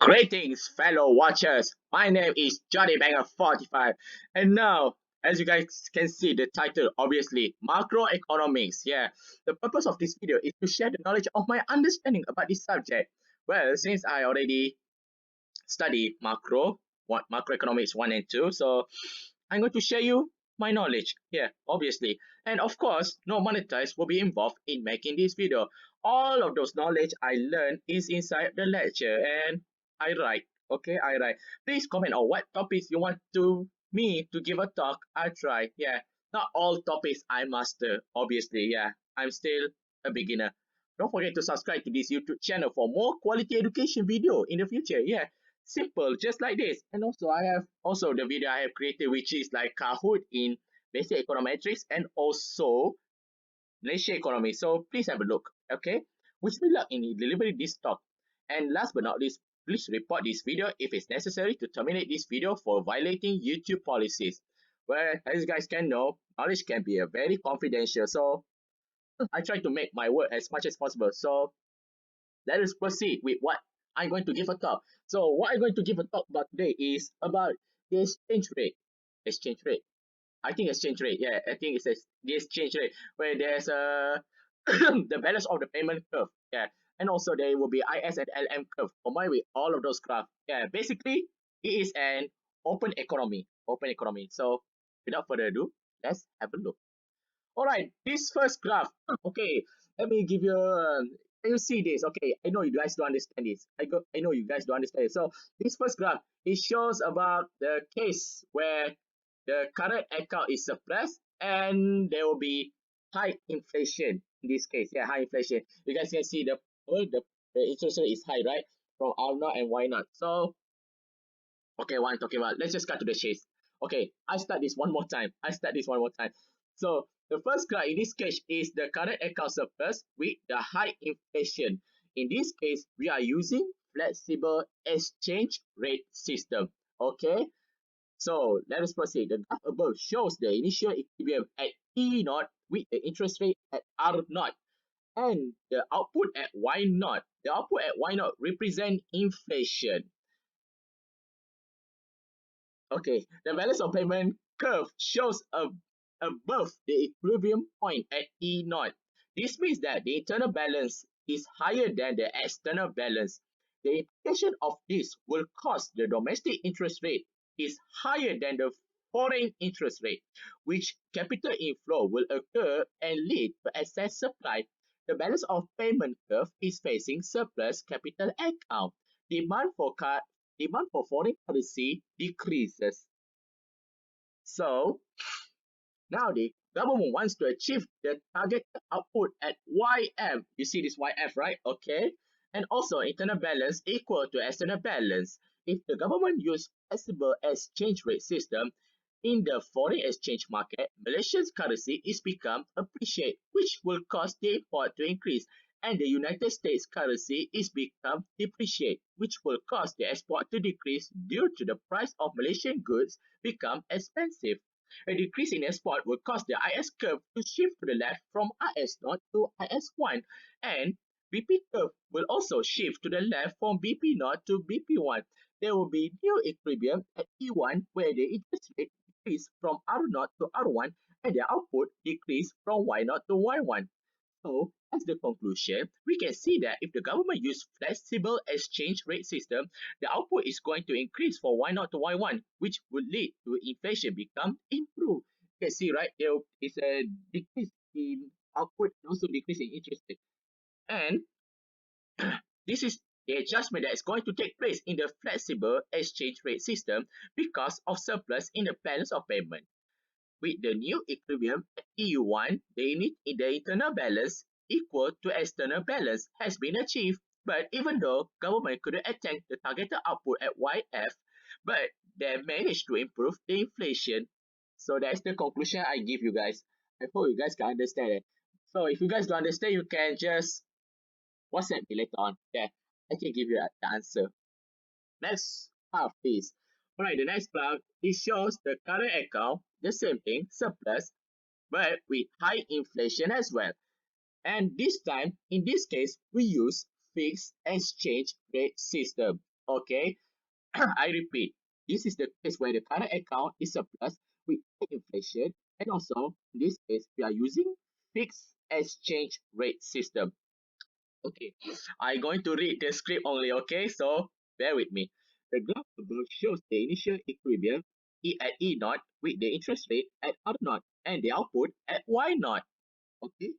Greetings, fellow watchers. My name is Johnny Banger 45, and now, as you guys can see, the title obviously macroeconomics. Yeah, the purpose of this video is to share the knowledge of my understanding about this subject. Well, since I already studied macroeconomics 1 and 2, so I'm going to share you my knowledge here, obviously. And of course, no monetize will be involved in making this video. All of those knowledge I learned is inside the lecture, and I write. Okay, I write. Please comment on what topics you want to me to give a talk. I try. Yeah, not all topics I master, obviously. Yeah, I'm still a beginner. Don't forget to subscribe to this YouTube channel for more quality education video in the future. Yeah, simple, just like this. And also, I have also the video I have created, which is like Kahoot in basic econometrics and also Malaysia economy. So please have a look. Okay. Wish me luck in delivering this talk. And last but not least, please report this video if it's necessary to terminate this video for violating YouTube policies. Well, as you guys can know, knowledge can be a very confidential. So I try to make my word as much as possible. So let us proceed with what I'm going to give a talk. So what I'm going to give a talk about today is about the exchange rate. Exchange rate. I think exchange rate. Yeah, I think it's the exchange rate where there's the balance of the payment curve. Yeah, and also there will be IS and LM curve combined with all of those graphs. Yeah, basically it is an open economy. Open economy. So without further ado, let's have a look. All right, this first graph. Okay, let me give you. Can you see this? Okay, I know you guys don't understand this. I know you guys don't understand it. So this first graph it shows about the case where the current account is surplus and there will be high inflation in this case. Yeah, high inflation. You guys can see the interest rate is high, right? From R naught and Y naught. So okay, what I'm talking about. Let's just cut to the chase. Okay, I start this one more time. So the first graph in this case is the current account surplus with the high inflation. In this case, we are using flexible exchange rate system. Okay, so let us proceed. The graph above shows the initial equilibrium at E naught with the interest rate at R naught and the output at Y naught. The output at Y naught represent inflation. Okay, the balance of payment curve shows above the equilibrium point at E naught. This means that the internal balance is higher than the external balance. The implication of this will cause the domestic interest rate is higher than the foreign interest rate, which capital inflow will occur and lead to excess supply. The balance of payment curve is facing surplus capital account. Demand for demand for foreign currency decreases. So now the government wants to achieve the target output at YF. You see this YF, right? Okay. And also internal balance equal to external balance. If the government use flexible exchange rate system in the foreign exchange market, Malaysia's currency is become appreciate, which will cause the import to increase, and the United States currency is become depreciate, which will cause the export to decrease due to the price of Malaysian goods become expensive. A decrease in export will cause the IS curve to shift to the left from IS0 to IS1, and BP curve will also shift to the left from BP0 to BP1. There will be new equilibrium at E1 where the interest rate decrease from R0 to R1 and the output decrease from Y0 to Y1. So, as the conclusion, we can see that if the government use flexible exchange rate system, the output is going to increase for Y0 to Y1, which would lead to inflation become improved. You can see, right, there is a decrease in output and also decrease in interest rate. And this is the adjustment that is going to take place in the flexible exchange rate system because of surplus in the balance of payment. With the new equilibrium at EU1, the internal balance equal to external balance has been achieved. But even though government couldn't attain the targeted output at YF, but they managed to improve the inflation. So that's the conclusion I give you guys. I hope you guys can understand it. So if you guys don't understand, you can just WhatsApp me later on. Yeah, I can give you the answer. Next half is alright. The next graph it shows the current account, the same thing, surplus, but with high inflation as well. And this time, in this case, we use fixed exchange rate system. Okay, I repeat, this is the case where the current account is surplus with inflation, and also in this case we are using fixed exchange rate system. Okay, I'm going to read the script only. Okay, so bear with me. The graph above shows the initial equilibrium E at E naught with the interest rate at R naught and the output at Y naught. Okay,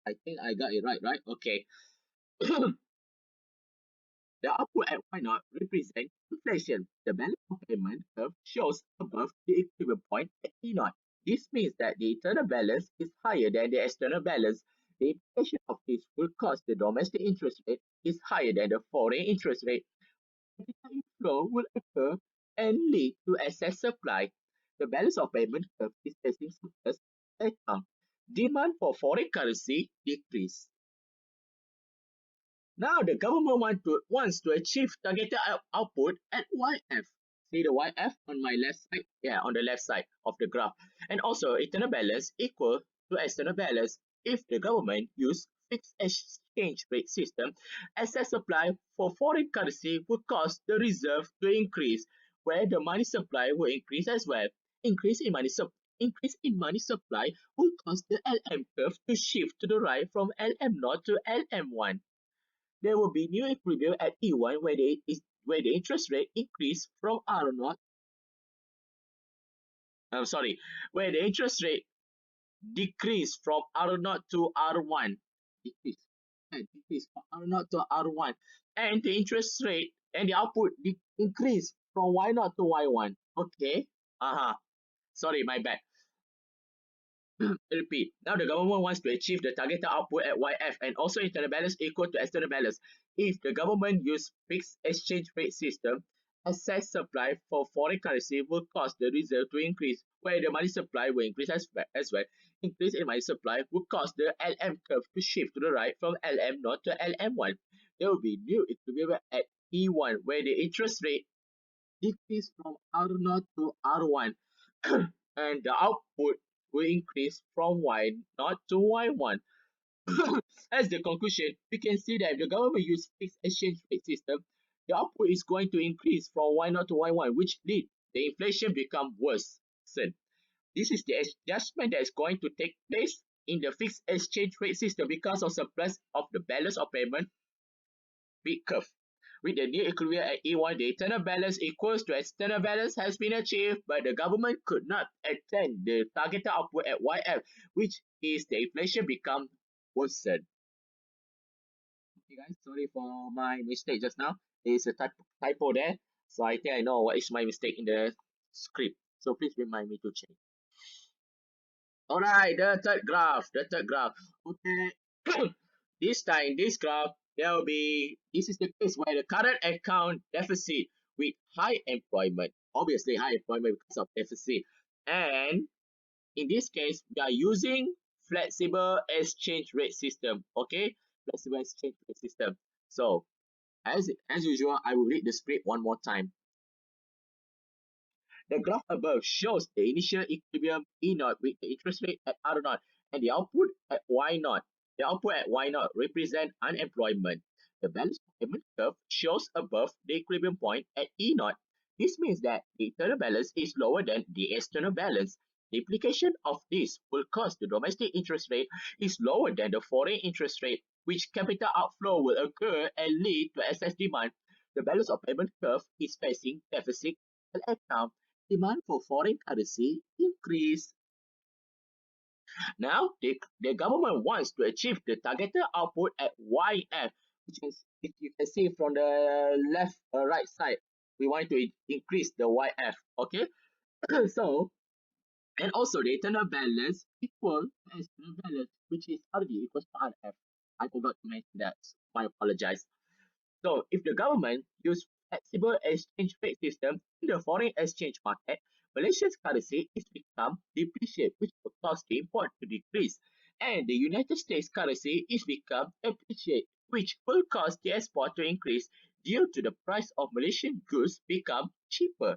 I think I got it right, right? Okay. The output at Y naught represents inflation. The balance of payment curve shows above the equilibrium point at E naught. This means that the internal balance is higher than the external balance. The implication of this will cause the domestic interest rate is higher than the foreign interest rate. Capital inflow will occur and lead to excess supply. The balance of payment curve is facing surplus account. Demand for foreign currency decrease. Now the government wants to achieve targeted output at YF. See the YF on my left side? Yeah, on the left side of the graph. And also internal balance equal to external balance. If the government use fixed exchange rate system, excess supply for foreign currency would cause the reserve to increase, where the money supply will increase as well. Increase in money supply will cause the LM curve to shift to the right from LM0 to LM1. There will be new equilibrium at E1 where the interest rate increase from R0, where the interest rate decrease from R0 to R1, decrease, decrease from R0 to R1, and the interest rate and the output increase from Y0 to Y1. Okay, sorry, my bad. Repeat. Now the government wants to achieve the targeted output at YF and also internal balance equal to external balance. If the government use fixed exchange rate system, excess supply for foreign currency will cause the reserve to increase, where the money supply will increase as well. Increase in money supply will cause the LM curve to shift to the right from LM0 to LM1. There will be new equilibrium at E1 where the interest rate decrease from R0 to R1 and the output will increase from Y0 to Y1. As the conclusion, we can see that if the government use fixed exchange rate system, the output is going to increase from Y0 to Y1, which lead the inflation become worse. So this is the adjustment that is going to take place in the fixed exchange rate system because of surplus of the balance of payment big curve. With the new equilibrium at E1, the internal balance equals to external balance has been achieved, but the government could not attain the targeted output at YF, which is the inflation become worsened. Okay guys, sorry for my mistake just now. There is a typo there, so I think I know what is my mistake in the script. So please remind me to change. Alright, the third graph. Okay. This time, this graph, this is the case where the current account deficit with high employment, obviously high employment because of deficit. And in this case, we are using flexible exchange rate system. Okay, flexible exchange rate system. So as usual, I will read the script one more time. The graph above shows the initial equilibrium E naught with the interest rate at R naught and the output at Y naught. The output at Y naught represents unemployment. The balance payment curve shows above the equilibrium point at E naught. This means that the internal balance is lower than the external balance. The implication of this will cause the domestic interest rate is lower than the foreign interest rate, which capital outflow will occur and lead to excess demand. The balance of payment curve is facing deficit account. Demand for foreign currency increase. Now, the government wants to achieve the targeted output at YF, which is, if you can see from the left or right side, we want to increase the YF, okay? So, and also the internal balance equal to external balance, which is RD equals to RF. I forgot to mention that. I apologize. So if the government use flexible exchange rate system in the foreign exchange market, Malaysia's currency is become depreciate, which will cause the import to decrease, and the United States currency is become appreciate, which will cause the export to increase due to the price of Malaysian goods become cheaper.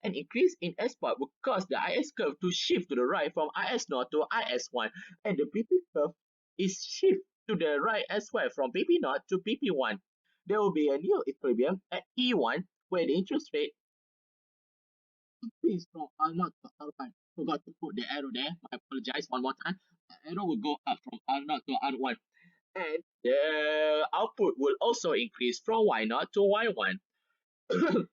An increase in export will cause the IS curve to shift to the right from IS0 to IS1, and the PP curve is shift to the right as well from PP0 to PP1. there will be a new equilibrium at E1 where the interest rate increase from R0 to R1. Forgot to put the arrow there. I apologize one more time. The arrow will go up from R0 to R1. And the output will also increase from Y0 to Y1.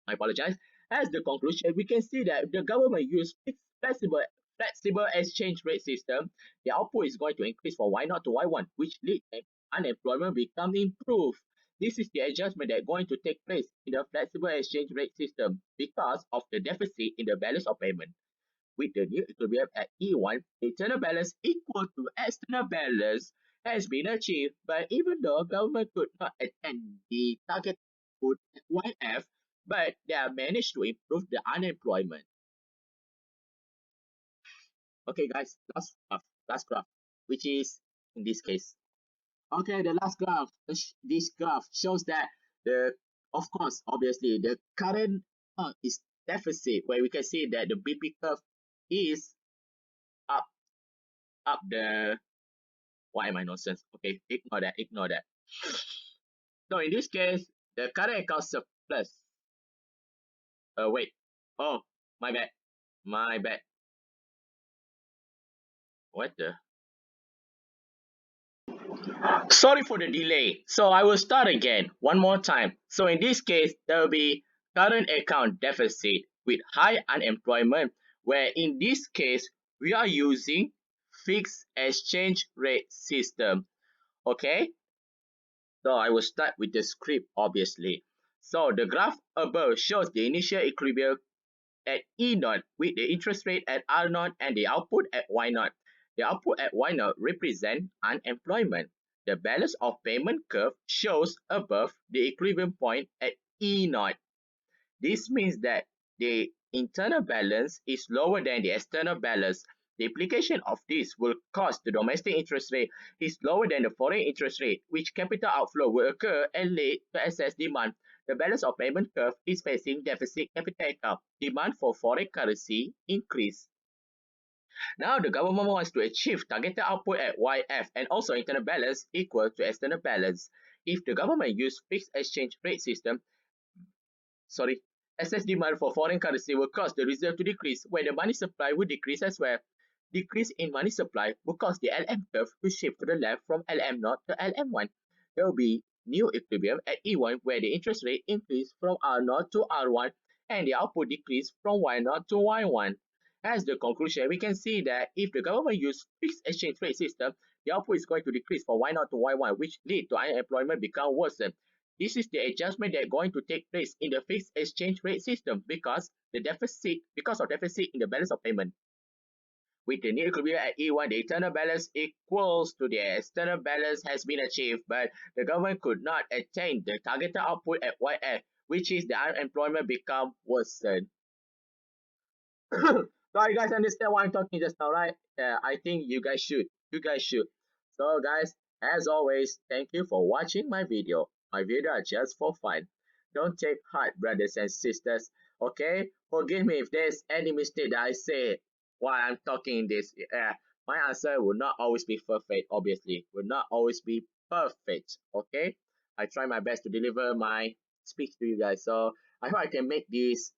I apologize. As the conclusion, we can see that if the government use flexible exchange rate system, the output is going to increase from Y0 to Y1, which leads to unemployment become improved. This is the adjustment that is going to take place in the flexible exchange rate system because of the deficit in the balance of payment. With the new equilibrium at E1, the internal balance equal to external balance has been achieved, but even though government could not attain the target output at YF, but they have managed to improve the unemployment. Okay, guys, last graph, which is in this case. Okay, the last graph. This graph shows that the, of course, obviously, the current is deficit, where we can see that the BP curve is up, the. Why am I nonsense? Okay, ignore that, ignore that. So in this case, the current account surplus. Wait. Oh, my bad. My bad. What the? Sorry for the delay. So I will start again one more time. So in this case, there will be current account deficit with high unemployment, where in this case, we are using fixed exchange rate system. Okay. So I will start with the script, obviously. So the graph above shows the initial equilibrium at E0 with the interest rate at R0 and the output at Y0. The output at Y0 represents unemployment. The balance of payment curve shows above the equilibrium point at E0. This means that the internal balance is lower than the external balance. The implication of this will cause the domestic interest rate is lower than the foreign interest rate, which capital outflow will occur and lead to excess demand. The balance of payment curve is facing deficit capital account. Demand for foreign currency increase. Now the government wants to achieve targeted output at YF and also internal balance equal to external balance. If the government use fixed exchange rate system, excess demand for foreign currency will cause the reserve to decrease, where the money supply will decrease as well. Decrease in money supply will cause the LM curve to shift to the left from LM0 to LM1. There will be new equilibrium at E1 where the interest rate increase from R0 to R1 and the output decrease from Y0 to Y1. As the conclusion, we can see that if the government use fixed exchange rate system, the output is going to decrease from Y0 to Y1, which lead to unemployment become worsen. This is the adjustment that is going to take place in the fixed exchange rate system because of deficit in the balance of payment. With the new equilibrium at E1, the internal balance equals to the external balance has been achieved, but the government could not attain the targeted output at YF, which is the unemployment become worsened. So you guys understand what I'm talking just now, right? I think you guys should. You guys should. So guys, as always, thank you for watching my video. My video are just for fun. Don't take heart, brothers and sisters. Okay? Forgive me if there's any mistake that I say while I'm talking this. My answer will not always be perfect, obviously. Will not always be perfect. Okay? I try my best to deliver my speech to you guys. So I hope I can make this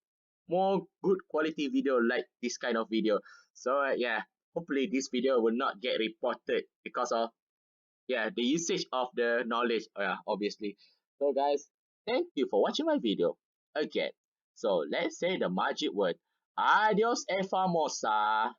more good quality video like this kind of video. So yeah, hopefully this video will not get reported because of the usage of the knowledge, obviously. So guys, thank you for watching my video again. So let's say the magic word. Adios e famosa.